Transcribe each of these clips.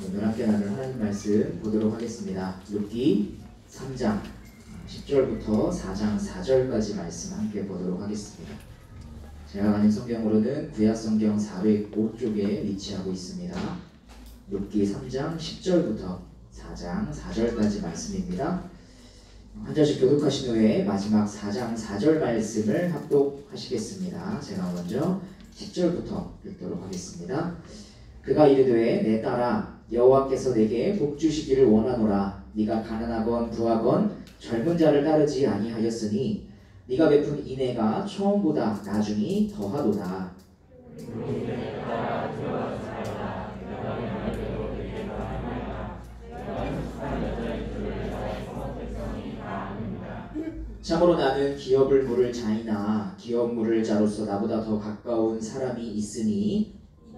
오늘 함께 나눌 하나님 말씀 보도록 하겠습니다. 욥기 3장 10절부터 4장 4절까지 말씀 함께 보도록 하겠습니다. 제가 가진 성경으로는 구약성경 405쪽에 위치하고 있습니다. 욥기 3장 10절부터 4장 4절까지 말씀입니다. 한 절씩 교독하신 후에 마지막 4장 4절 말씀을 합독하시겠습니다. 제가 먼저 10절부터 읽도록 하겠습니다. 그가 이르되 내 딸아 여호와께서 내게 복 주시기를 원하노라. 네가 가난하건 부하건 젊은 자를 따르지 아니하였으니 네가 베푼 인애가 처음보다 나중이 더하도다. 참으로 나는 기업을 물을 자이나 기업 물을 자로서 나보다 더 가까운 사람이 있으니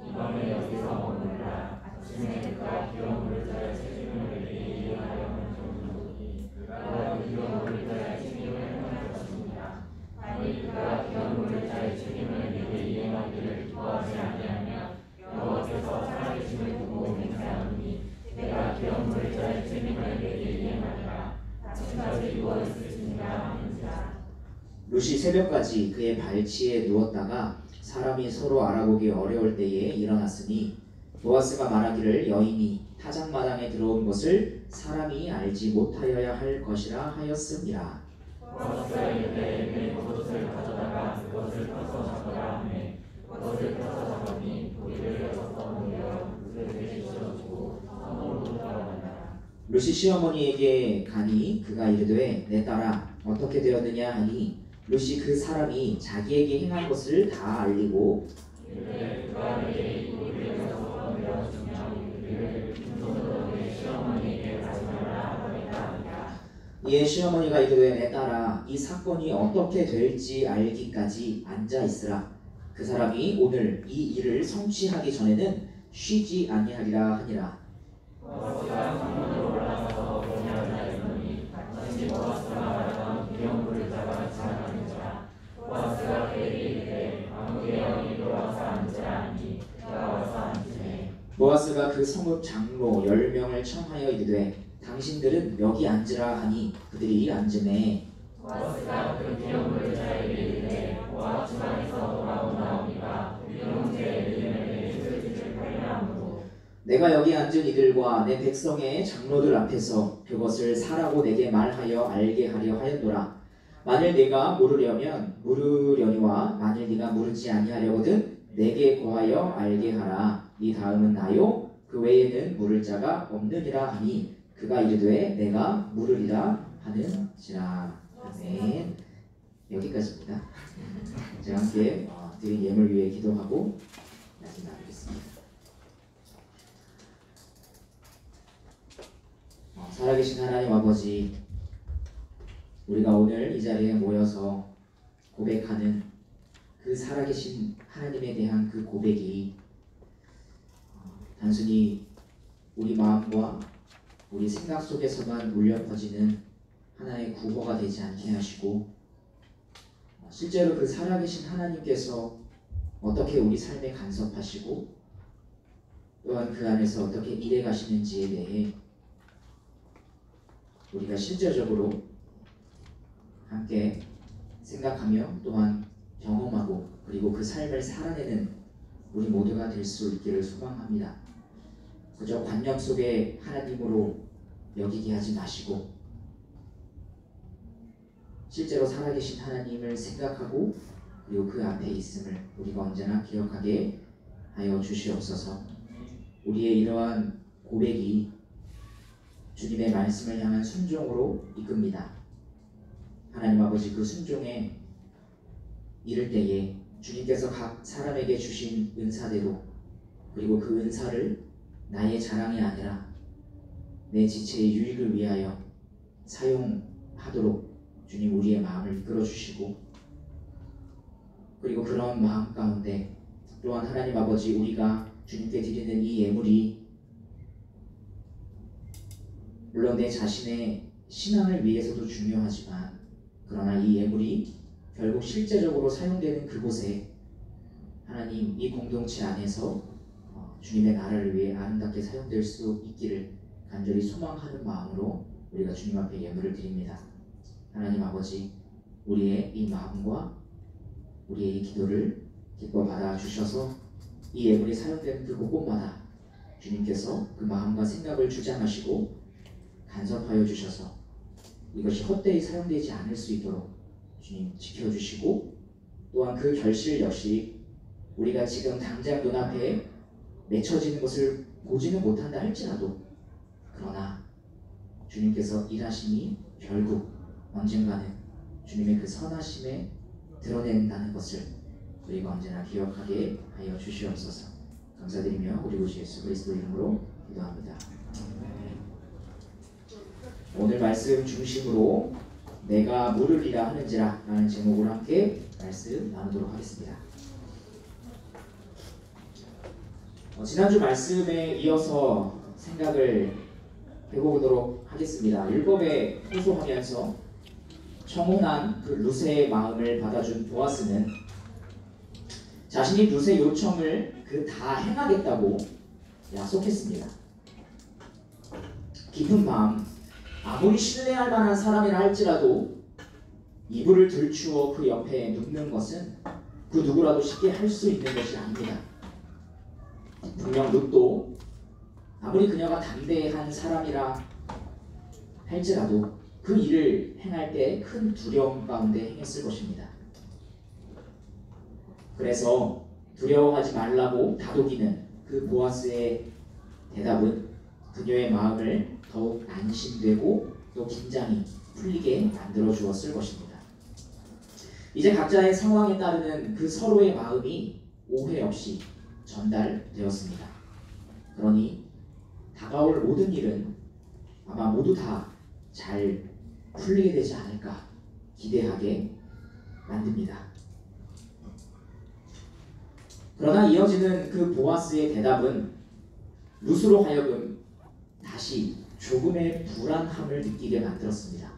이밤에 여기서 머물라. 아침에 그가 기업 물을 자의 책임을 내게 이행하려는 정도니 그가 기업 물을 자의 책임을 행할 것입니다. 만일 그가 기업 물을 자의 책임을 내게 이행하기를 기뻐하지 아니하면 여호와께서 살아계심을 두고 맹세하노니 내가 기업 물을 자의 책임을 내게 이행하리라. 아침까지 누워 있을지니라 하는지라. 룻이 새벽까지 그의 발치에 누웠다가 사람이 서로 알아보기 어려울 때에 일어났으니 보아스가 말하기를 여인이 타작마당에 들어온 것을 사람이 알지 못하여야 할 것이라 하였음이라. 보아스가 이르되 내 겉옷을 가져다가 그것을 펴서 잡으라 하매 그것을 펴서 잡으니 우리를 여섯 모여 룻을 내시켜주고 성으로 들어가니라. 룻이 시어머니에게 가니 그가 이르되 내 딸아 어떻게 되었느냐 하니 룻이 그 사람이 자기에게 행한 것을 다 알리고 이에 시어머니가 이르되 내 딸아 이 사건이 어떻게 될지 알기까지 앉아 있으라. 그 사람이 오늘 이 일을 성취하기 전에는 쉬지 아니하리라 하니라. 보아스가 그 성읍 장로 10명을 청하여 이르되 당신들은 여기 앉으라 하니 그들이 앉으매 보아스가 그 기업을 자에게 이르되 보아 집안에서 돌아온 나오미가 우리 형제 엘리멜의 술집을 팔려 함으로 내가 여기 앉은 이들과 내 백성의 장로들 앞에서 그것을 사라고 내게 말하여 알게 하려 하였노라. 만일 네가 물으려니와 만일 네가 물으지 아니하려거든 내게 고하여 알게 하라. 이 다음은 나요 그 외에는 물을 자가 없느니라 하니 그가 이르되 내가 물으리라 하는지라. 아멘. 여기까지입니다. 제가 함께 드린 예물 위해 기도하고 말씀 나누겠습니다. 살아계신 하나님 아버지, 우리가 오늘 이 자리에 모여서 고백하는 그 살아계신 하나님에 대한 그 고백이 단순히 우리 마음과 우리 생각 속에서만 울려 퍼지는 하나의 국어가 되지 않게 하시고 실제로 그 살아계신 하나님께서 어떻게 우리 삶에 간섭하시고 또한 그 안에서 어떻게 일해 가시는지에 대해 우리가 실제적으로 함께 생각하며 또한 경험하고 그리고 그 삶을 살아내는 우리 모두가 될 수 있기를 소망합니다. 그저 관념 속에 하나님으로 여기게 하지 마시고 실제로 살아계신 하나님을 생각하고 그리고 그 앞에 있음을 우리가 언제나 기억하게 하여 주시옵소서. 우리의 이러한 고백이 주님의 말씀을 향한 순종으로 이끕니다. 하나님 아버지, 그 순종에 이를 때에 주님께서 각 사람에게 주신 은사대로 그리고 그 은사를 나의 자랑이 아니라 내 지체의 유익을 위하여 사용하도록 주님 우리의 마음을 이끌어 주시고 그리고 그런 마음 가운데 또한 하나님 아버지 우리가 주님께 드리는 이 예물이 물론 내 자신의 신앙을 위해서도 중요하지만 그러나 이 예물이 결국 실제적으로 사용되는 그곳에 하나님 이 공동체 안에서 주님의 나라를 위해 아름답게 사용될 수 있기를 간절히 소망하는 마음으로 우리가 주님 앞에 예물을 드립니다. 하나님 아버지, 우리의 이 마음과 우리의 이 기도를 기뻐 받아주셔서 이 예물이 사용되는 그 곳곳마다 주님께서 그 마음과 생각을 주장하시고 간섭하여 주셔서 이것이 헛되이 사용되지 않을 수 있도록 주님 지켜주시고, 또한 그 결실 역시 우리가 지금 당장 눈앞에 맺혀지는 것을 보지는 못한다 할지라도, 그러나 주님께서 일하심이 결국 언젠가는 주님의 그 선하심에 드러낸다는 것을 우리가 언제나 기억하게 하여 주시옵소서. 감사드리며 우리 구 예수 그리스도 이름으로 기도합니다. 오늘 말씀 중심으로 내가 물으리라 하는지라 라는 제목으로 함께 말씀 나누도록 하겠습니다. 지난주 말씀에 이어서 생각을 해보도록 하겠습니다. 율법에 호소하면서 청혼한 그 루세의 마음을 받아준 보아스는 자신이 루세 요청을 다 행하겠다고 약속했습니다. 깊은 마음, 아무리 신뢰할 만한 사람이라 할지라도 이불을 들추어 그 옆에 눕는 것은 그 누구라도 쉽게 할 수 있는 것이 아닙니다. 분명 룻도 아무리 그녀가 담대한 사람이라 할지라도 그 일을 행할 때 큰 두려움 가운데 행했을 것입니다. 그래서 두려워하지 말라고 다독이는 그 보아스의 대답은 그녀의 마음을 더욱 안심되고 또 긴장이 풀리게 만들어 주었을 것입니다. 이제 각자의 상황에 따르는 그 서로의 마음이 오해 없이 전달되었습니다. 그러니 다가올 모든 일은 아마 모두 다 잘 풀리게 되지 않을까 기대하게 만듭니다. 그러나 이어지는 그 보아스의 대답은 룻으로 하여금 다시 조금의 불안함을 느끼게 만들었습니다.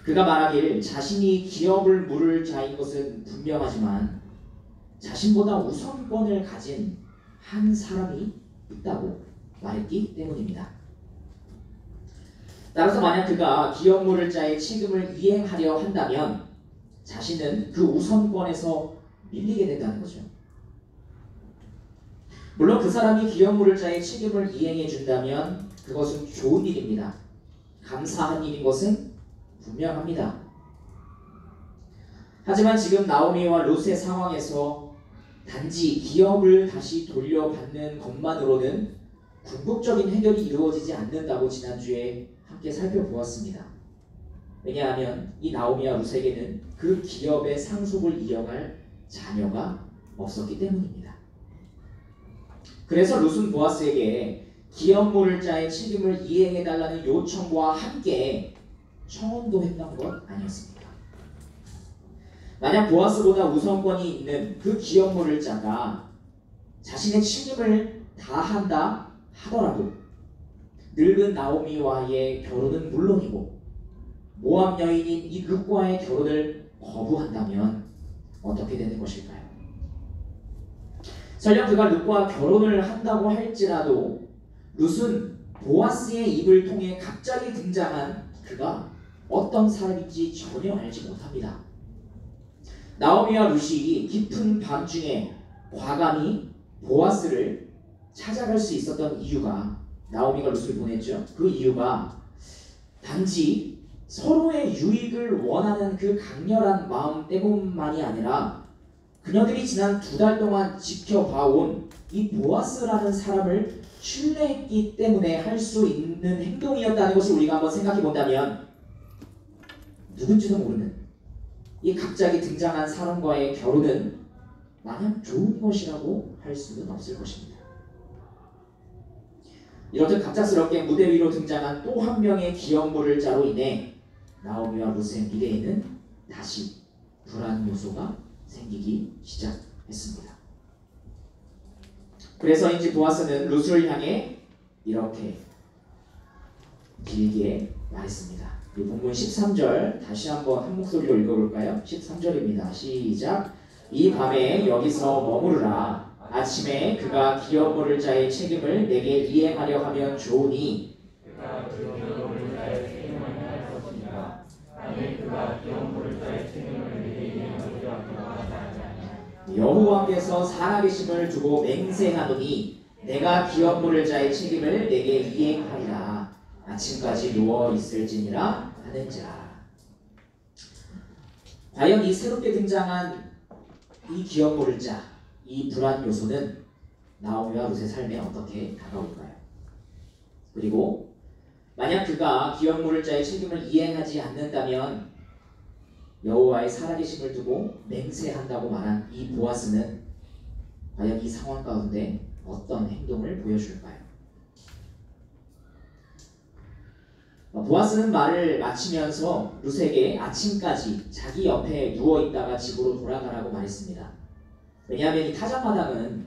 그가 말하길 자신이 기업을 물을 자인 것은 분명하지만 자신보다 우선권을 가진 한 사람이 있다고 말했기 때문입니다. 따라서 만약 그가 기업 물을 자의 책임을 이행하려 한다면 자신은 그 우선권에서 밀리게 된다는 거죠. 물론 그 사람이 기업 물을 자의 책임을 이행해 준다면 그것은 좋은 일입니다. 감사한 일인 것은 분명합니다. 하지만 지금 나오미와 룻의 상황에서 단지 기업을 다시 돌려받는 것만으로는 궁극적인 해결이 이루어지지 않는다고 지난주에 함께 살펴보았습니다. 왜냐하면 이 나오미와 룻에게는 그 기업의 상속을 이어갈 자녀가 없었기 때문입니다. 그래서 룻은 보아스에게 기업 물을 자의 책임을 이행해달라는 요청과 함께 청혼도 했던 것 아니었습니까? 만약 보아스보다 우선권이 있는 그 기업 물을 자가 자신의 책임을 다한다 하더라도 늙은 나오미와의 결혼은 물론이고 모압 여인인 이 룻과의 결혼을 거부한다면 어떻게 되는 것일까요? 설령 그가 룻과 결혼을 한다고 할지라도 룻은 보아스의 입을 통해 갑자기 등장한 그가 어떤 사람인지 전혀 알지 못합니다. 나오미와 룻이 깊은 밤중에 과감히 보아스를 찾아갈 수 있었던 이유가, 나오미가 룻을 보냈죠. 그 이유가 단지 서로의 유익을 원하는 그 강렬한 마음 때문만이 아니라 그녀들이 지난 2달 동안 지켜봐온 이 보아스라는 사람을 신뢰했기 때문에 할 수 있는 행동이었다는 것을 우리가 한번 생각해 본다면 누군지도 모르는 이 갑자기 등장한 사람과의 결혼은 마냥 좋은 것이라고 할 수는 없을 것입니다. 이렇듯 갑작스럽게 무대 위로 등장한 또 한 명의 기업 물을 자로 인해 나오미와 룻의 미래에는 다시 불안 요소가 생기기 시작했습니다. 그래서인지 보아스는 룻을 향해 이렇게 길게 말했습니다. 이 본문 13절 다시 한번 한 목소리로 읽어볼까요? 13절입니다. 시작. 이 밤에 여기서 머무르라. 아침에 그가 기업 물을 자의 책임을 내게 이행하려 하면 좋으니 그가 그 기업 물을 자의 책임을 행할 것이니라. 만일 그가 기업 물을 자의 책임을 내게 이행하려 하지 아니하면 여호와께서 살아계심을 두고 맹세하노니 내가 기업 물을 자의 책임을 내게 이행하리라. 아침까지 누워 있을지니라 하는지라. 과연 이 새롭게 등장한 이 기업 물을 자, 이 불안 요소는 나오미와 룻의 삶에 어떻게 다가올까요? 그리고 만약 그가 기업 물을 자의 책임을 이행하지 않는다면 여호와의 살아계심을 두고 맹세한다고 말한 이 보아스는 과연 이 상황 가운데 어떤 행동을 보여줄까요? 보아스는 말을 마치면서 룻에게 아침까지 자기 옆에 누워있다가 집으로 돌아가라고 말했습니다. 왜냐하면 이 타작마당은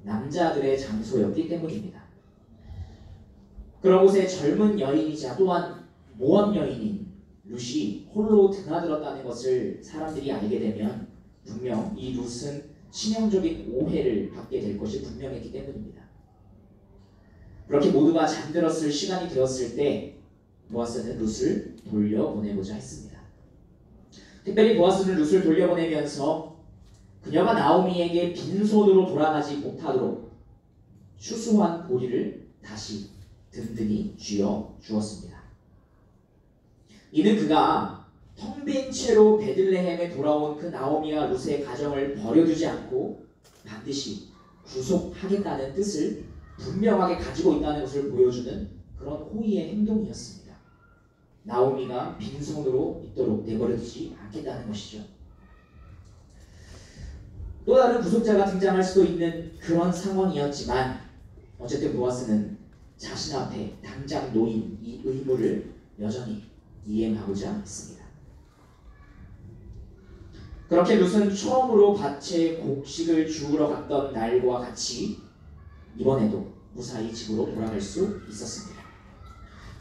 남자들의 장소였기 때문입니다. 그런 곳에 젊은 여인이자 또한 모함 여인인 룻이 홀로 드나들었다는 것을 사람들이 알게 되면 분명 이 룻은 치명적인 오해를 받게 될 것이 분명했기 때문입니다. 그렇게 모두가 잠들었을 시간이 되었을 때 보아스는 룻을 돌려보내고자 했습니다. 특별히 보아스는 룻을 돌려보내면서 그녀가 나오미에게 빈손으로 돌아가지 못하도록 추수한 보리를 다시 든든히 쥐어 주었습니다. 이는 그가 텅 빈 채로 베들레헴에 돌아온 그 나오미와 룻의 가정을 버려두지 않고 반드시 구속하겠다는 뜻을 분명하게 가지고 있다는 것을 보여주는 그런 호의의 행동이었습니다. 나오미가 빈손으로 있도록 내버려두지 않겠다는 것이죠. 또 다른 구속자가 등장할 수도 있는 그런 상황이었지만 어쨌든 보아스는 자신 앞에 당장 놓인 이 의무를 여전히 이행하고자 했습니다. 그렇게 룻은 처음으로 밭에 곡식을 주우러 갔던 날과 같이 이번에도 무사히 집으로 돌아갈 수 있었습니다.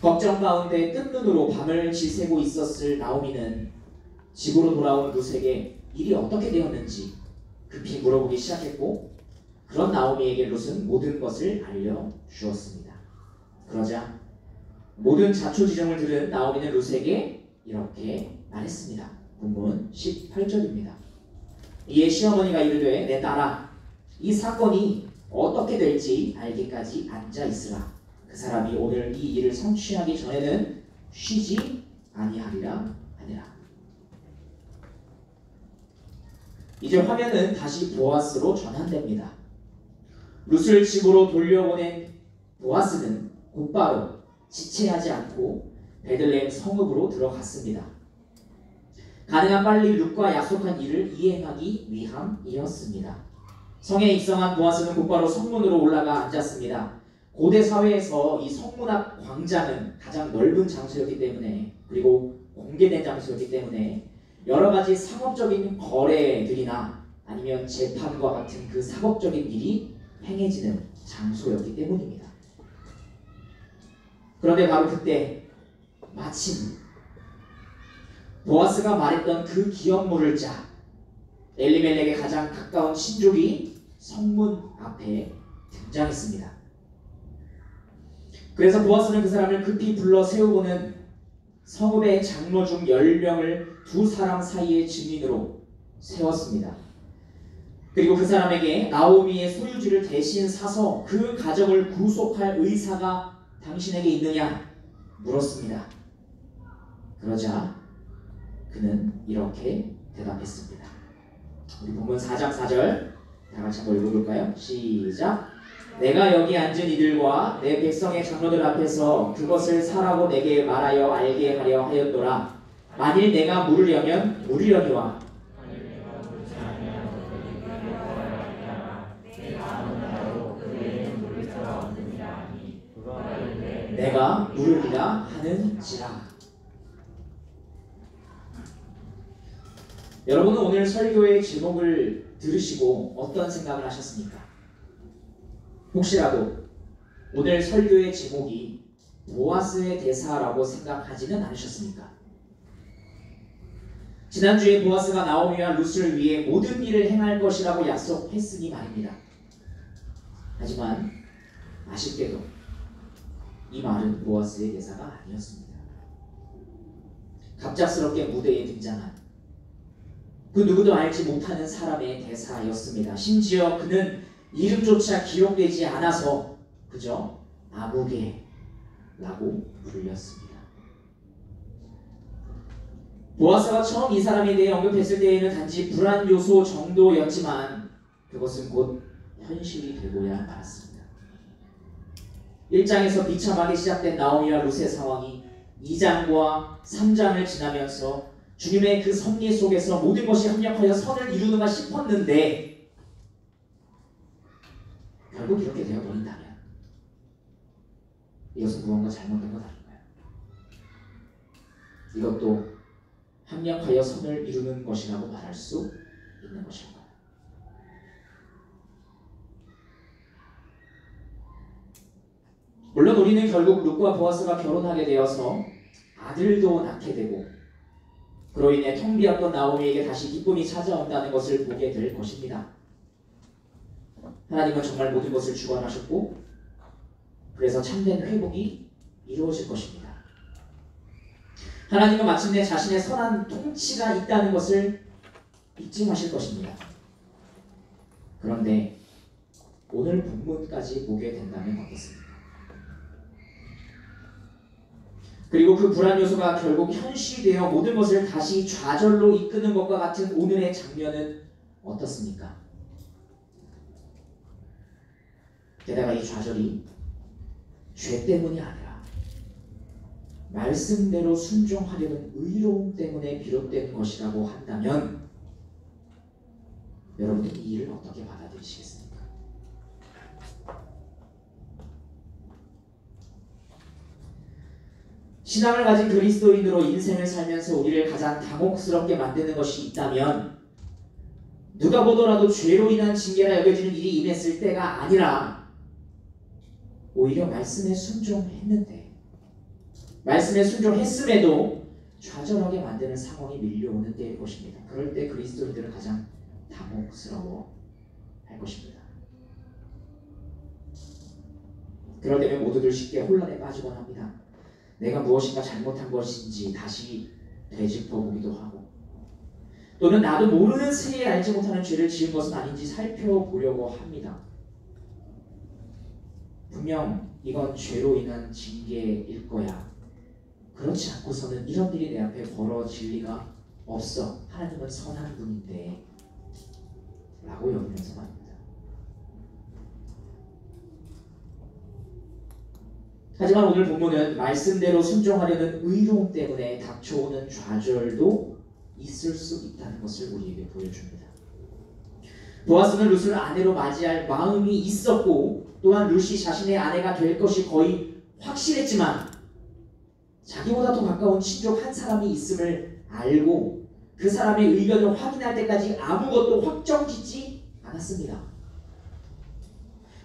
걱정 가운데 뜬 눈으로 밤을 지새고 있었을 나오미는 집으로 돌아온 룻에게 일이 어떻게 되었는지 급히 물어보기 시작했고, 그런 나오미에게 룻은 모든 것을 알려주었습니다. 그러자 모든 자초지종을 들은 나오미는 룻에게 이렇게 말했습니다. 본문 18절입니다. 이에 시어머니가 이르되 내 딸아, 이 사건이 어떻게 될지 알기까지 앉아 있으라. 그 사람이 오늘 이 일을 성취하기 전에는 쉬지 아니하리라 하니라. 이제 화면은 다시 보아스로 전환됩니다. 룻을 집으로 돌려보낸 보아스는 곧바로 지체하지 않고 베들레헴 성읍으로 들어갔습니다. 가능한 빨리 룻과 약속한 일을 이행하기 위함이었습니다. 성에 입성한 보아스는 곧바로 성문으로 올라가 앉았습니다. 고대 사회에서 이 성문 앞 광장은 가장 넓은 장소였기 때문에, 그리고 공개된 장소였기 때문에 여러 가지 상업적인 거래들이나 아니면 재판과 같은 그 사법적인 일이 행해지는 장소였기 때문입니다. 그런데 바로 그때 마침 보아스가 말했던 그 기업 물을 자 엘리멜렉의 가장 가까운 친족이 성문 앞에 등장했습니다. 그래서 보아스는 그 사람을 급히 불러 세우고는 성읍의 장로 중 10명을 두 사람 사이의 증인으로 세웠습니다. 그리고 그 사람에게 나오미의 소유지를 대신 사서 그 가정을 구속할 의사가 당신에게 있느냐 물었습니다. 그러자 그는 이렇게 대답했습니다. 우리 본문 4장 4절 다 같이 한번 읽어볼까요? 시작! 내가 여기 앉은 이들과 내 백성의 장로들 앞에서 그것을 사라고 내게 말하여 알게 하려 하였노라. 만일 내가 물으려면 물으려니와 내가 물으리라 하는지라. 여러분은 오늘 설교의 제목을 들으시고 어떤 생각을 하셨습니까? 혹시라도 오늘 설교의 제목이 보아스의 대사라고 생각하지는 않으셨습니까? 지난주에 보아스가 나오미와 룻을 위해 모든 일을 행할 것이라고 약속했으니 말입니다. 하지만 아쉽게도 이 말은 보아스의 대사가 아니었습니다. 갑작스럽게 무대에 등장한 그 누구도 알지 못하는 사람의 대사였습니다. 심지어 그는 이름조차 기록되지 않아서 그저 아무개라고 불렸습니다. 보아스가 처음 이 사람에 대해 언급했을 때에는 단지 불안 요소 정도였지만 그것은 곧 현실이 되고야 말았습니다. 1장에서 비참하게 시작된 나오미와 룻의 상황이 2장과 3장을 지나면서 주님의 그 섭리 속에서 모든 것이 합력하여 선을 이루는가 싶었는데 결국 이렇게 되어버린다면 이것은 무언가 잘못된 것 아닌가요? 이것도 합력하여 선을 이루는 것이라고 말할 수 있는 것일까요? 물론 우리는 결국 룻과 보아스가 결혼하게 되어서 아들도 낳게 되고 그로 인해 텅 비었던 나오미에게 다시 기쁨이 찾아온다는 것을 보게 될 것입니다. 하나님은 정말 모든 것을 주관하셨고 그래서 참된 회복이 이루어질 것입니다. 하나님은 마침내 자신의 선한 통치가 있다는 것을 입증하실 것입니다. 그런데 오늘 본문까지 보게 된다면 어떻습니까? 그리고 그 불안 요소가 결국 현실되어 모든 것을 다시 좌절로 이끄는 것과 같은 오늘의 장면은 어떻습니까? 게다가 이 좌절이 죄 때문이 아니라 말씀대로 순종하려는 의로움 때문에 비롯된 것이라고 한다면 여러분은 이 일을 어떻게 받아들이시겠습니까? 신앙을 가진 그리스도인으로 인생을 살면서 우리를 가장 당혹스럽게 만드는 것이 있다면 누가 보더라도 죄로 인한 징계라 여겨지는 일이 임했을 때가 아니라 오히려 말씀에 순종했는데 말씀에 순종했음에도 좌절하게 만드는 상황이 밀려오는 때일 것입니다. 그럴 때 그리스도인들은 가장 당혹스러워 할 것입니다. 그럴 때면 모두들 쉽게 혼란에 빠지곤 합니다. 내가 무엇인가 잘못한 것인지 다시 되짚어보기도 하고 또는 나도 모르는 새에 알지 못하는 죄를 지은 것은 아닌지 살펴보려고 합니다. 분명 이건 죄로 인한 징계일 거야. 그렇지 않고서는 이런 일이 내 앞에 벌어질 리가 없어. 하나님은 선한 분인데 라고 여기면서 말입니다. 하지만 오늘 본문은 말씀대로 순종하려는 의로움 때문에 닥쳐오는 좌절도 있을 수 있다는 것을 우리에게 보여줍니다. 보아스는 룻을 아내로 맞이할 마음이 있었고 또한 룻이 자신의 아내가 될 것이 거의 확실했지만 자기보다 더 가까운 친족 한 사람이 있음을 알고 그 사람의 의견을 확인할 때까지 아무것도 확정짓지 않았습니다.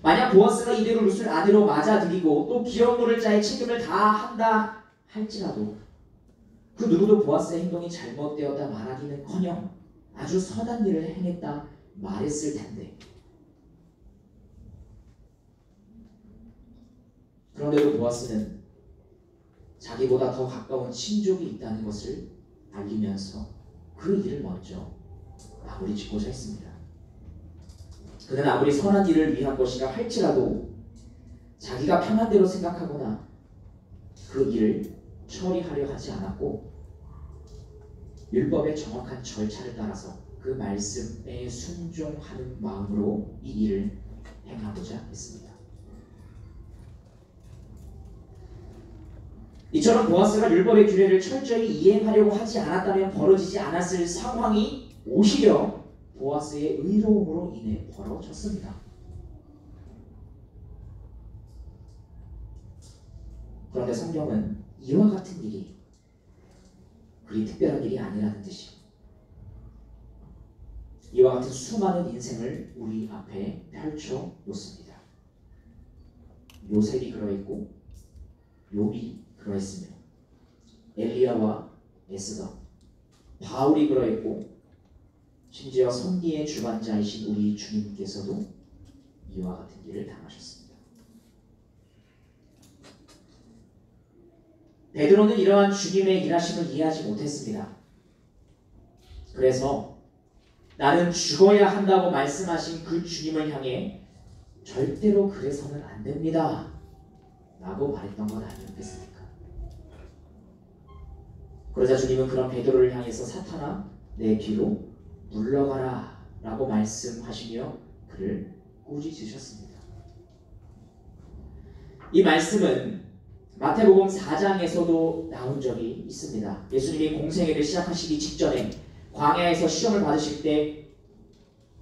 만약 보아스가 이대로 룻을 아내로 맞아들이고 또 기업물을 자의 책임을 다한다 할지라도 그 누구도 보아스의 행동이 잘못되었다 말하기는커녕 아주 선한 일을 행했다 말했을 텐데 그런데도 보아스는 자기보다 더 가까운 친족이 있다는 것을 알리면서 그 일을 먼저 마무리 짓고자 했습니다. 그는 아무리 선한 일을 위한 것이라 할지라도 자기가 편한 대로 생각하거나 그 일을 처리하려 하지 않았고 율법의 정확한 절차를 따라서 그 말씀에 순종하는 마음으로 이 일을 행하고자 했습니다. 이처럼 보아스가 율법의 규례를 철저히 이행하려고 하지 않았다면 벌어지지 않았을 상황이 오히려 보아스의 의로움으로 인해 벌어졌습니다. 그런데 성경은 이와 같은 일이 그리 특별한 일이 아니라는 듯이 이와 같은 수많은 인생을 우리 앞에 펼쳐 놓습니다. 요셉이 그러했고 욥이 그러했으며 엘리야와 에스더, 바울이 그러했고 심지어 섭리의 주관자이신 우리 주님께서도 이와 같은 일을 당하셨습니다. 베드로는 이러한 주님의 일하심을 이해하지 못했습니다. 그래서 나는 죽어야 한다고 말씀하신 그 주님을 향해 절대로 그래서는 안 됩니다 라고 말했던 건 아니었겠습니까? 그러자 주님은 그런 베드로를 향해서 사탄아 내 뒤로 물러가라 라고 말씀하시며 그를 꾸짖으셨습니다. 이 말씀은 마태복음 4장에서도 나온 적이 있습니다. 예수님이 공생애를 시작하시기 직전에 광야에서 시험을 받으실 때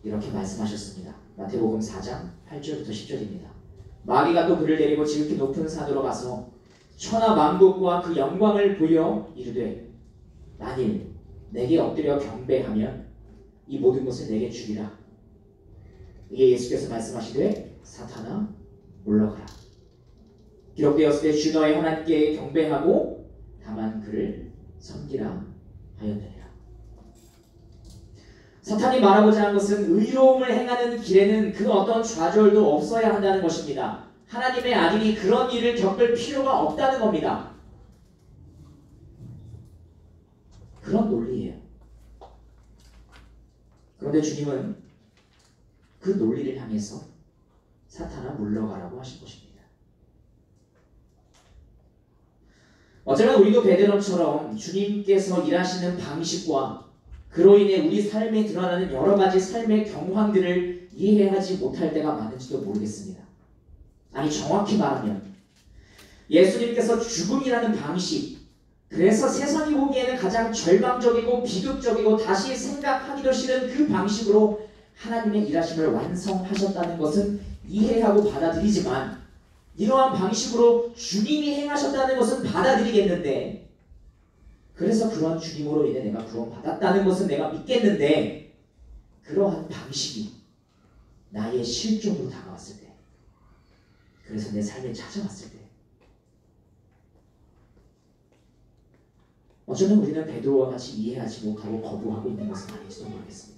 이렇게 말씀하셨습니다. 마태복음 4장 8절부터 10절입니다. 마귀가 또 그를 데리고 지극히 높은 산으로 가서 천하 만국과 그 영광을 보여 이르되 만일 내게 엎드려 경배하면 이 모든 것을 내게 주리라. 이게 예수께서 말씀하시되 사탄아 물러가라. 기록되었을 때 주 너의 하나님께 경배하고 다만 그를 섬기라 하였느니라. 사탄이 말하고자 하는 것은 의로움을 행하는 길에는 그 어떤 좌절도 없어야 한다는 것입니다. 하나님의 아들이 그런 일을 겪을 필요가 없다는 겁니다. 그런 논리예요. 그런데 주님은 그 논리를 향해서 사탄아 물러가라고 하신 것입니다. 어쩌면 우리도 베드로처럼 주님께서 일하시는 방식과 그로 인해 우리 삶에 드러나는 여러 가지 삶의 경황들을 이해하지 못할 때가 많은지도 모르겠습니다. 아니 정확히 말하면 예수님께서 죽음이라는 방식, 그래서 세상이 보기에는 가장 절망적이고 비극적이고 다시 생각하기도 싫은 그 방식으로 하나님의 일하심을 완성하셨다는 것은 이해하고 받아들이지만 이러한 방식으로 주님이 행하셨다는 것은 받아들이겠는데 그래서 그런 주님으로 인해 내가 구원받았다는 것은 내가 믿겠는데 그러한 방식이 나의 실종으로 다가왔을 때 그래서 내 삶에 찾아왔을 때 어쩌면 우리는 베드로와 같이 이해하지 못하고 거부하고 있는 것은 아닐지도 모르겠습니다.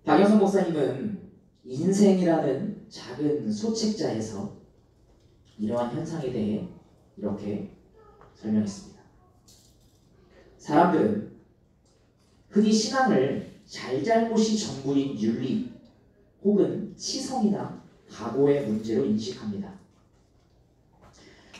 박영선 목사님은 인생이라는 작은 소책자에서 이러한 현상에 대해 이렇게 설명했습니다. 사람들은 흔히 신앙을 잘잘못이 전부인 윤리 혹은 치성이나 각오의 문제로 인식합니다.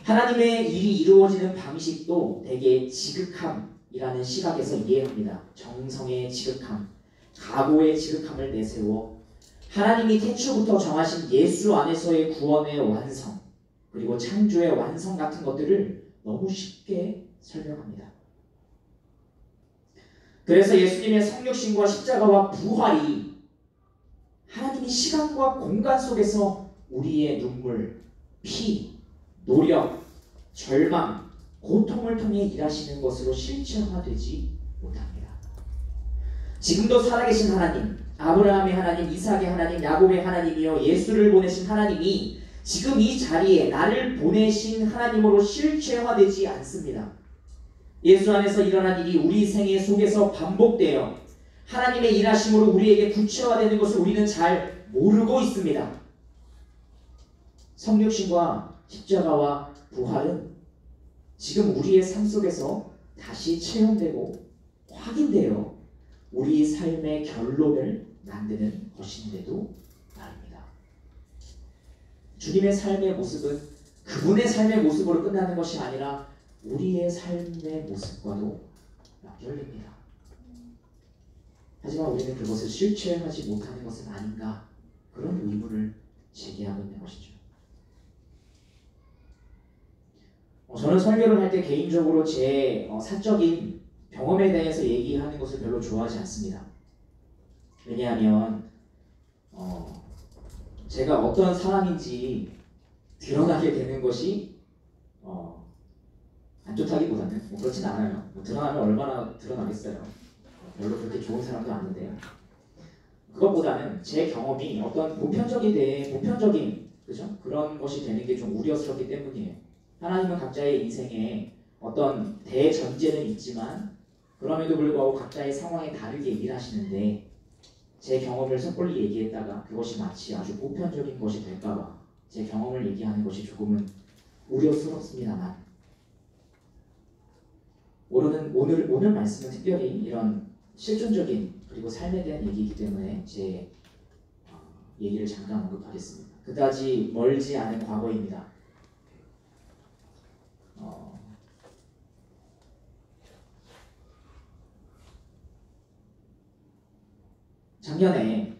하나님의 일이 이루어지는 방식도 대개 지극함이라는 시각에서 이해합니다. 정성의 지극함, 각오의 지극함을 내세워 하나님이 태초부터 정하신 예수 안에서의 구원의 완성 그리고 창조의 완성 같은 것들을 너무 쉽게 설명합니다. 그래서 예수님의 성육신과 십자가와 부활이 하나님이 시간과 공간 속에서 우리의 눈물, 피, 노력, 절망, 고통을 통해 일하시는 것으로 실체화되지 못합니다. 지금도 살아계신 하나님, 아브라함의 하나님, 이삭의 하나님, 야곱의 하나님이여 예수를 보내신 하나님이 지금 이 자리에 나를 보내신 하나님으로 실체화되지 않습니다. 예수 안에서 일어난 일이 우리 생애 속에서 반복되어 하나님의 일하심으로 우리에게 구체화되는 것을 우리는 잘 모르고 있습니다. 성육신과 십자가와 부활은 지금 우리의 삶 속에서 다시 체험되고 확인되어 우리 삶의 결론을 만드는 것인데도 말입니다. 주님의 삶의 모습은 그분의 삶의 모습으로 끝나는 것이 아니라 우리의 삶의 모습과도 연결됩니다. 하지만 우리는 그것을 실체하지 못하는 것은 아닌가 그런 의문을 제기하고 있는 것이죠. 저는 설교를 할 때 개인적으로 제 사적인 경험에 대해서 얘기하는 것을 별로 좋아하지 않습니다. 왜냐하면 제가 어떤 사람인지 드러나게 되는 것이 안 좋다기보다는 그렇진 않아요. 드러나면 얼마나 드러나겠어요. 별로 그렇게 좋은 사람도 아닌데요. 그것보다는 제 경험이 어떤 보편적인 그죠? 그런 것이 되는 게 좀 우려스럽기 때문이에요. 하나님은 각자의 인생에 어떤 대전제는 있지만 그 그럼에도 불구하고 각자의 상황에 다르게 일하시는데 제 경험을 섣불리 얘기했다가 그것이 마치 아주 보편적인 것이 될까봐 제 경험을 얘기하는 것이 조금은 우려스럽습니다만 오늘 말씀은 특별히 이런 실존적인 그리고 삶에 대한 얘기이기 때문에 제 얘기를 잠깐 언급하겠습니다. 그다지 멀지 않은 과거입니다. 작년에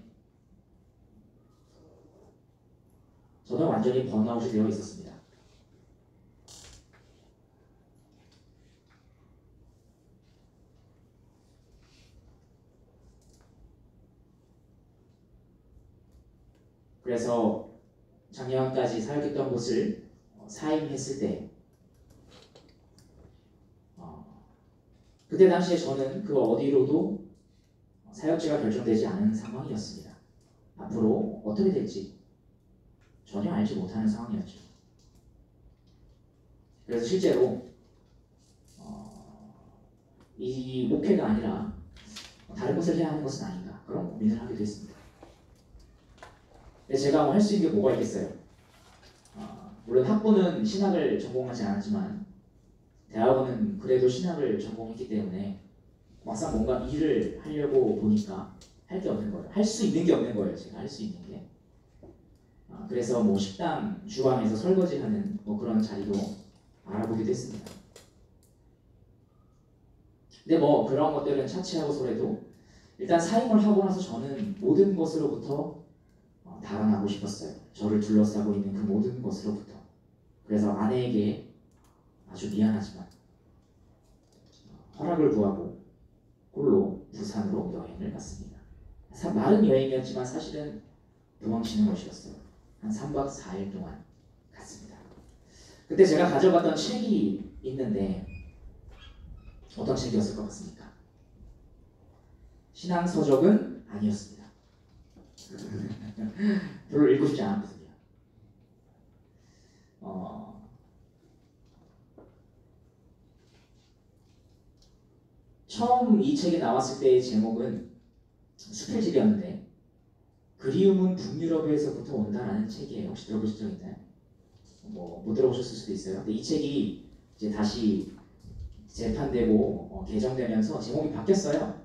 저는 완전히 번아웃이 되어 있었습니다. 그래서 작년까지 사역했던 곳을 사임했을 때 그때 당시에 저는 그 어디로도 사역지가 결정되지 않은 상황이었습니다. 앞으로 어떻게 될지 전혀 알지 못하는 상황이었죠. 그래서 실제로 이 목회가 아니라 다른 것을 해야 하는 것은 아닌가 그런 고민을 하게 됐습니다. 근데 제가 할 수 있는 게 뭐가 있겠어요? 물론 학부는 신학을 전공하지 않았지만 대학원은 그래도 신학을 전공했기 때문에 막상 뭔가 일을 하려고 보니까 할 게 없는 거예요. 할 수 있는 게 없는 거예요. 제가 할 수 있는 게. 그래서 뭐 식당 주방에서 설거지하는 뭐 그런 자리도 알아보기도 했습니다. 근데 뭐 그런 것들은 차치하고서라도 일단 사임을 하고 나서 저는 모든 것으로부터 달아나고 싶었어요. 저를 둘러싸고 있는 그 모든 것으로부터. 그래서 아내에게 아주 미안하지만 허락을 구하고 홀로 부산으로 여행을 갔습니다. 마른 여행이었지만 사실은 도망치는 것이었어요. 한 3박 4일 동안 갔습니다. 그때 제가 가져갔던 책이 있는데 어떤 책이었을 것 같습니까? 신앙서적은 아니었습니다. 별로 읽고 싶지 않았거든요. 처음 이 책이 나왔을 때의 제목은 수필집이었는데 그리움은 북유럽에서부터 온다라는 책이에요. 혹시 들어보신 적 있나요? 못 들어보셨을 수도 있어요. 근데 이 책이 이제 다시 재판되고 개정되면서 제목이 바뀌었어요.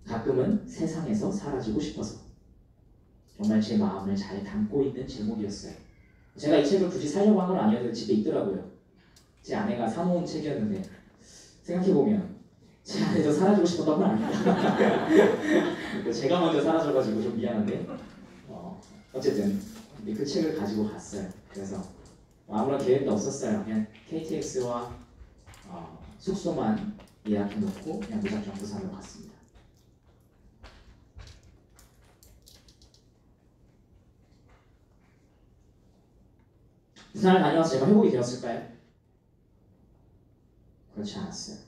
가끔은 세상에서 사라지고 싶어서. 정말 제 마음을 잘 담고 있는 제목이었어요. 제가 이 책을 굳이 사려고 한 건 아니었는데 집에 있더라고요. 제 아내가 사놓은 책이었는데 생각해보면 제 아내도 사라지고 싶었던 건 아닙니다. 제가 먼저 사라져가지고 좀 미안한데 어쨌든 그 책을 가지고 갔어요. 그래서 아무런 계획도 없었어요. 그냥 KTX와 숙소만 예약해놓고 그냥 무작정 부산으로 갔습니다. 부산을 다녀와서 제가 회복이 되었을까요? 그렇지 않았어요.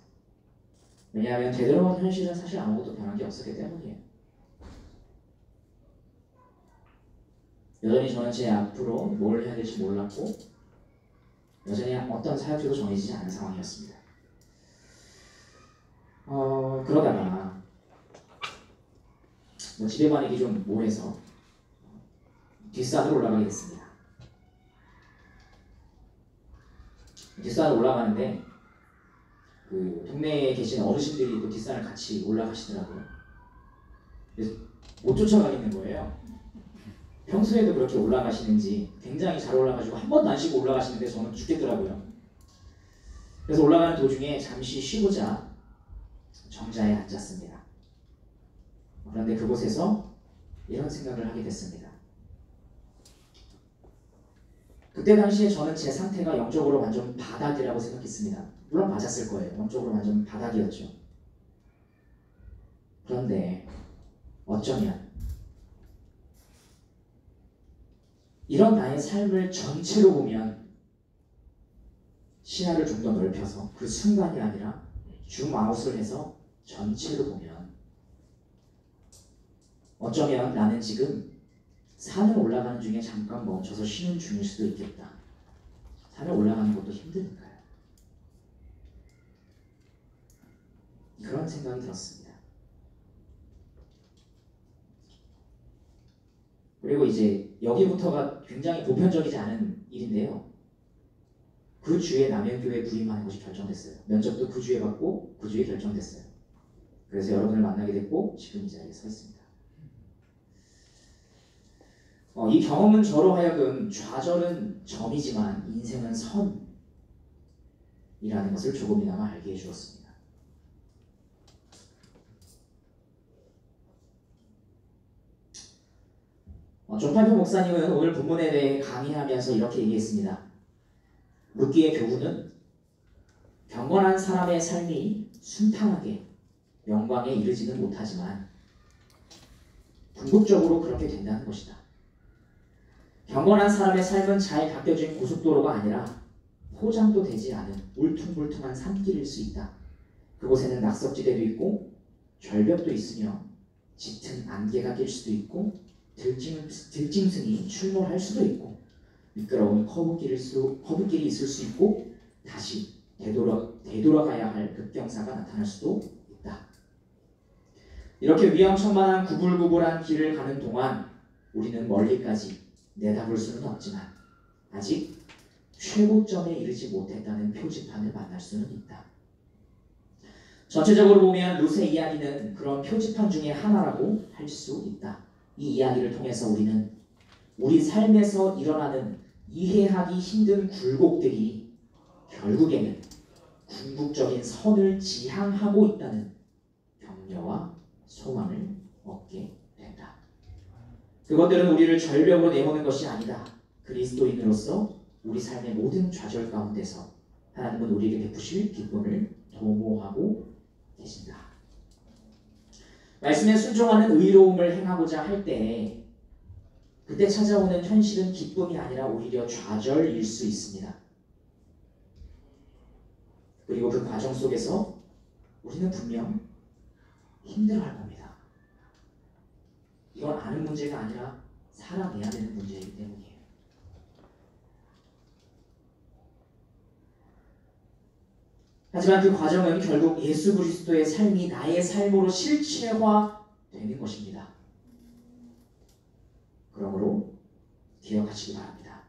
왜냐하면 되돌아온 현실은 사실 아무것도 변한 게 없었기 때문이에요. 여전히 저는 제 앞으로 뭘 해야 될지 몰랐고 여전히 어떤 사역지도 정해지지 않은 상황이었습니다. 그러다가 집에 가기 좀 모해서 뒷산으로 올라가게 됐습니다. 뒷산을 올라가는데 그 동네에 계신 어르신들이 또 뒷산을 같이 올라가시더라고요. 그래서 못 쫓아가겠는 거예요. 평소에도 그렇게 올라가시는지 굉장히 잘 올라가지고 한 번도 안 쉬고 올라가시는데 저는 죽겠더라고요. 그래서 올라가는 도중에 잠시 쉬고자 정자에 앉았습니다. 그런데 그곳에서 이런 생각을 하게 됐습니다. 그때 당시에 저는 제 상태가 영적으로 완전 바닥이라고 생각했습니다. 물론 맞았을 거예요. 영적으로 완전 바닥이었죠. 그런데 어쩌면 이런 나의 삶을 전체로 보면 시야를 좀 더 넓혀서 그 순간이 아니라 줌아웃을 해서 전체로 보면 어쩌면 나는 지금 산을 올라가는 중에 잠깐 멈춰서 쉬는 중일 수도 있겠다. 산을 올라가는 것도 힘드니까요. 그런 생각이 들었습니다. 그리고 이제 여기부터가 굉장히 보편적이지 않은 일인데요. 그 주에 남양교회 부임하는 것이 결정됐어요. 면접도 그 주에 받고 그 주에 결정됐어요. 그래서 여러분을 만나게 됐고 지금 이 자리에 서 있습니다. 이 경험은 저로 하여금 좌절은 점이지만 인생은 선이라는 것을 조금이나마 알게 해주었습니다. 존 팔표 목사님은 오늘 본문에 대해 강의하면서 이렇게 얘기했습니다. 룻기의 교훈은 경건한 사람의 삶이 순탄하게 영광에 이르지는 못하지만 궁극적으로 그렇게 된다는 것이다. 경건한 사람의 삶은 잘 닦여진 고속도로가 아니라 포장도 되지 않은 울퉁불퉁한 산길일 수 있다. 그곳에는 낙석지대도 있고 절벽도 있으며 짙은 안개가 낄 수도 있고 들짐승이 출몰할 수도 있고 미끄러운 커브길이 있을 수 있고 다시 되돌아가야 할 급경사가 나타날 수도 있다. 이렇게 위험천만한 구불구불한 길을 가는 동안 우리는 멀리까지 내다볼 수는 없지만 아직 최고점에 이르지 못했다는 표지판을 만날 수는 있다. 전체적으로 보면 룻의 이야기는 그런 표지판 중에 하나라고 할 수 있다. 이 이야기를 통해서 우리는 우리 삶에서 일어나는 이해하기 힘든 굴곡들이 결국에는 궁극적인 선을 지향하고 있다는 격려와 소망을 얻게 된다. 그것들은 우리를 절벽으로 내모는 것이 아니다. 그리스도인으로서 우리 삶의 모든 좌절 가운데서 하나님은 우리에게 베푸실 기쁨을 도모하고 계신다. 말씀에 순종하는 의로움을 행하고자 할 때 그때 찾아오는 현실은 기쁨이 아니라 오히려 좌절일 수 있습니다. 그리고 그 과정 속에서 우리는 분명 힘들어할 겁니다. 이건 아는 문제가 아니라 살아내야 되는 문제이기 때문이에요. 하지만 그 과정은 결국 예수 그리스도의 삶이 나의 삶으로 실체화되는 것입니다. 그러므로 기억하시기 바랍니다.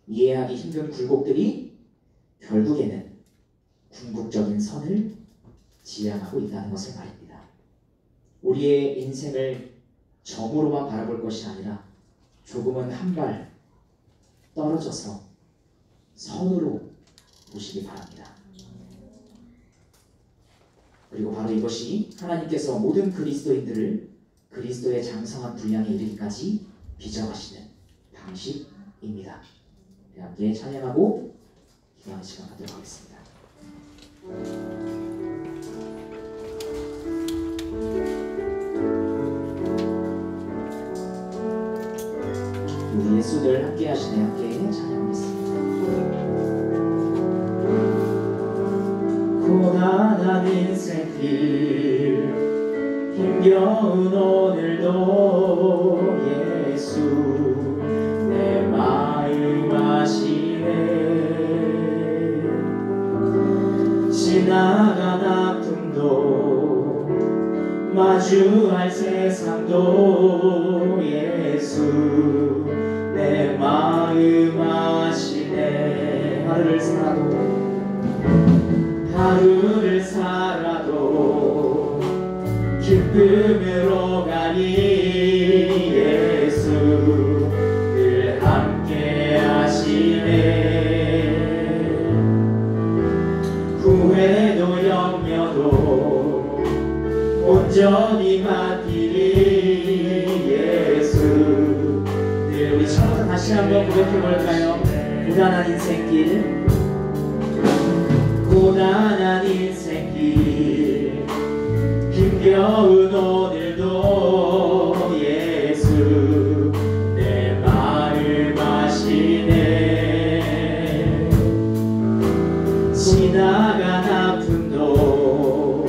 이해하기 힘든 굴곡들이 결국에는 궁극적인 선을 지향하고 있다는 것을 말입니다. 우리의 인생을 점으로만 바라볼 것이 아니라 조금은 한 발 떨어져서 선으로 보시기 바랍니다. 그리고 바로 이것이 하나님께서 모든 그리스도인들을 그리스도의 장성한 분량에 이르기까지 빚어가시는 방식입니다. 함께 찬양하고 기도하는 시간 갖도록 하겠습니다. 우리 예수들 함께 하시네. 함께 찬양하겠습니다. 고단한 인생길 힘겨운 오늘도 예수 내 마음 아시네. 지나간 아픔도 마주할 세상도 예수 내 마음 아시네. 하루를 살아도 기쁨으로 가니 예수 늘 함께 하시네. 후회도 염려도 온전히 맡기니 예수 늘. 우리 처음부터 다시 한번 고백해볼까요? 고단한 인생길 고단한 인생길 힘겨운 오늘도 예수 내 마음 아시네. 지나간 아픔도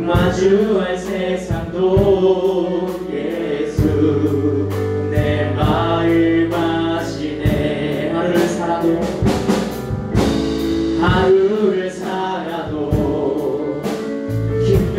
마주할 세상도 예수 내 마음 아시네. 하루를 살아도 기쁨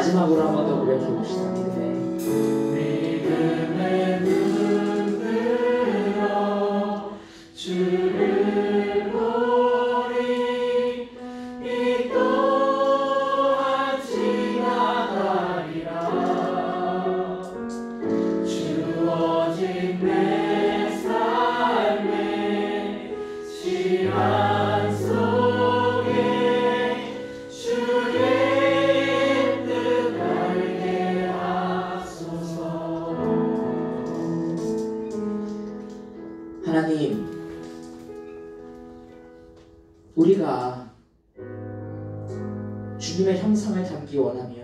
마지막으로 한 번 더 고백해 봅시다. 믿음의 눈 들어 주를 보리 이 또한 지나가리라 주어진 내 삶의 시간 속에 주의 뜻 알게 하소서. 하나님, 우리가 주님의 형상을 닮기 원하며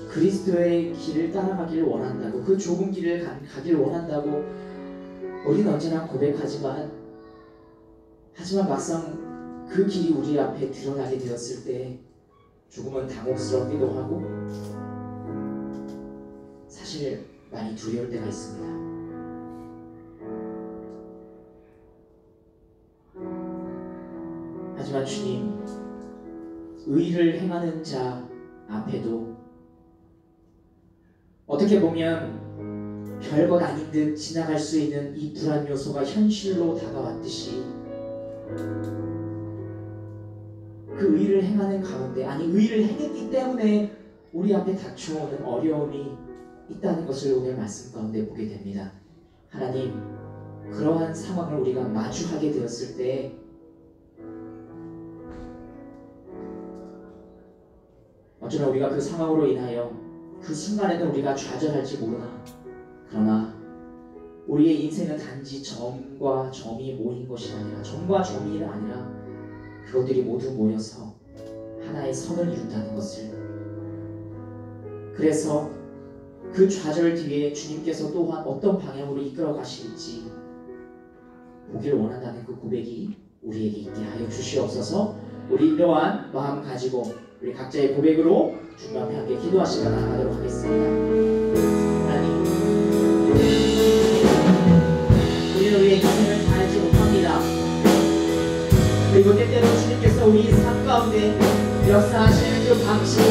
그리스도의 길을 따라가기를 원한다고, 그 좁은 길을 가기를 원한다고 우리는 언제나 고백하지만, 하지만 막상 그 길이 우리 앞에 드러나게 되었을 때 조금은 당혹스럽기도 하고 사실 많이 두려울 때가 있습니다. 하지만 주님, 의를 행하는 자 앞에도 어떻게 보면 별것 아닌 듯 지나갈 수 있는 이 불안 요소가 현실로 다가왔듯이 그 의를 행하는 가운데, 아니 의를 행했기 때문에 우리 앞에 닥쳐오는 어려움이 있다는 것을 오늘 말씀 가운데 보게 됩니다. 하나님, 그러한 상황을 우리가 마주하게 되었을 때 어쩌나 우리가 그 상황으로 인하여 그 순간에는 우리가 좌절할지 모르나, 그러나 우리의 인생은 단지 점과 점이 모인 것이 아니라, 점과 점이 아니라 그것들이 모두 모여서 하나의 선을 이룬다는 것을, 그래서 그 좌절 뒤에 주님께서 또한 어떤 방향으로 이끌어 가실지 보길 원한다는 그 고백이 우리에게 있게 하여 주시옵소서. 우리 이러한 마음 가지고 우리 각자의 고백으로 주님 앞에 함께 기도하시며 나아가도록 하겠습니다. 하나님, 우리는 우리의 인생을 다 알지 못합니다. 그리고 때때로 주님께서 우리 삶 가운데 역사하시는 그 방식을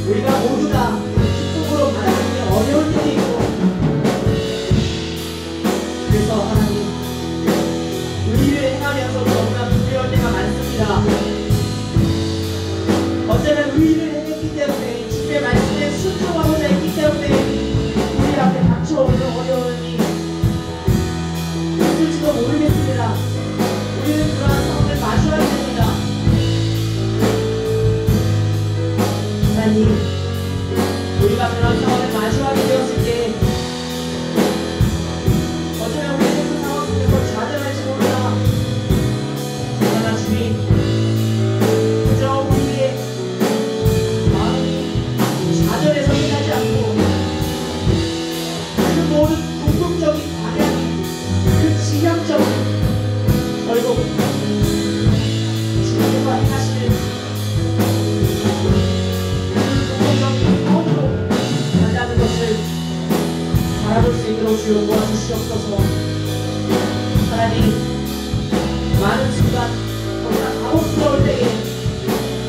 우리가 모두 다 기쁨으로 받아들이기 어려울 때도 있고, 그래서 하나님, 의를 행하면서 너무나 두려울 때가 많습니다. 언제나 의를 행했기 때문에, 주님의 말씀에 순종하고자 했기 때문에 우리 앞에 닥쳐오는 어려움이 있을지도 모르겠습니다. 우리는 그러한 상황을 마주해야 됩니다. 하나님, 우리가 그런 상황을 마주하게 되었을 때 어쩌면 우리는 그 상황 속에서 좌절할지 모르나, 그러나 주님, 그저 우리의 마음이 좌절해서 끝나지 않고 그 모든 궁극적인 방향이, 그 지향점이 결국 주님께서 행하시는 궁극적인 마음으로 간다는 것을 바라볼 수 있도록 주여 도와주시옵소서. 하나님, 많은 순간 너무나 당혹스러울 때에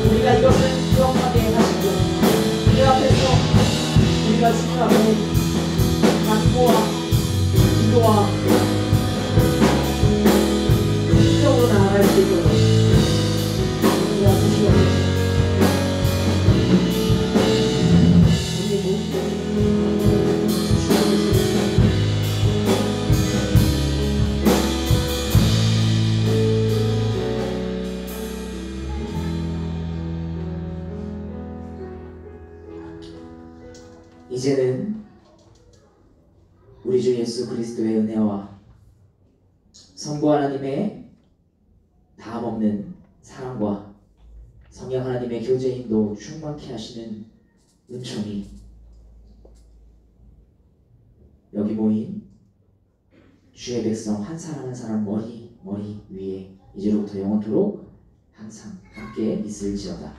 우리가 이것을 기억하게 하시고, 그 앞에서 우리가 주님 앞에 간구와 기도와 순종으로 나아갈 수 있도록 도와주시옵소서. 이제는 우리 주 예수 그리스도의 은혜와 성부 하나님의 다함없는 사랑과 성령 하나님의 교제인도 충만케 하시는 은총이 여기 모인 주의 백성 한 사람 한 사람 머리 위에 이제로부터 영원토록 항상 함께 있을지어다.